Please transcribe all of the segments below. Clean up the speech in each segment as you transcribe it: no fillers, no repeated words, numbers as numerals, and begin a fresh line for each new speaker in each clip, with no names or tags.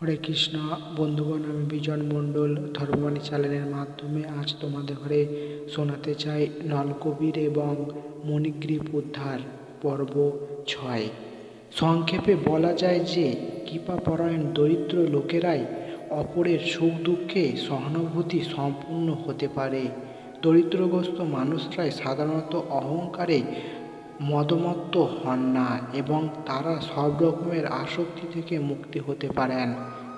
হরে কৃষ্ণ বন্ধুগণ, আমি বিজন মণ্ডল ধর্মবাণী চ্যানেলের মাধ্যমে আজ তোমাদের ঘরে শোনাতে চাই নলকবির এবং মণিগ্রীব উদ্ধার পর্ব 6। সংক্ষেপে বলা যায় যে কৃপাপরায়ণ দরিদ্র লোকেরাই অপরের সুখ দুঃখে সহানুভূতি সম্পূর্ণ হতে পারে। দরিদ্রগ্রস্ত মানুষরাই সাধারণত অহংকারে মদমত্ত হন না এবং তারা সব রকমের আসক্তি থেকে মুক্তি হতে পারেন।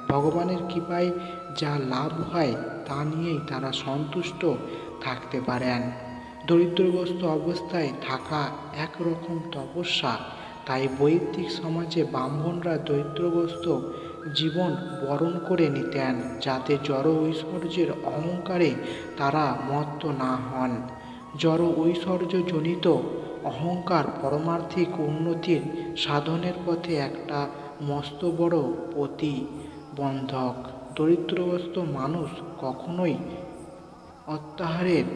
ভগবানের কৃপায় যা লাভ হয় তা নিয়েই তারা সন্তুষ্ট থাকতে পারেন। দরিদ্রগ্রস্ত অবস্থায় থাকা একরকম তপস্যা, তাই বৈদিক সমাজে ব্রাহ্মণরা দরিদ্রগ্রস্ত জীবন বরণ করে নিতেন, যাতে জড় ঐশ্বর্যের অহংকারে তারা মত্ত না হন। জড় ঐশ্বর্যজনিত অহংকার পারমার্থিক উন্নতির সাধনের পথে একটা মস্ত বড় প্রতিবন্ধক। দরিদ্রগ্রস্ত মানুষ কখনোই অত্যাহারের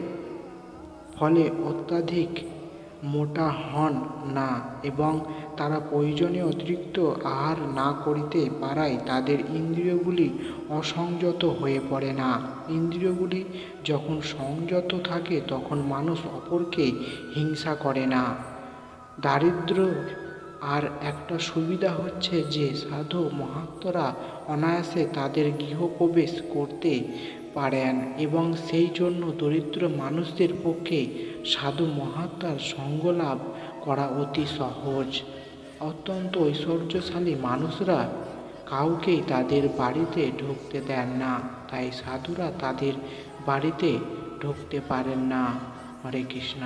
ফলে অত্যাধিক মোটা হন না এবং তারা প্রয়োজনীয় অতিরিক্ত আহার না করিতে পারায় তাদের ইন্দ্রিয়গুলি অসংযত হয়ে পড়ে না। ইন্দ্রিয়গুলি যখন সংযত থাকে তখন মানুষ অপরকে হিংসা করে না। দারিদ্র আর একটা সুবিধা হচ্ছে যে সাধু মহাত্মারা অনায়াসে তাদের গৃহপ্রবেশ করতে পারেন এবং সেই জন্য দরিদ্র মানুষদের পক্ষে সাধু মহাত্মার সঙ্গ লাভ করা অতি সহজ। অত্যন্ত ঐশ্বর্যশালী মানুষরা কাউকেই তাদের বাড়িতে ঢুকতে দেন না, তাই সাধুরা তাদের বাড়িতে ঢুকতে পারেন না। হরে কৃষ্ণ।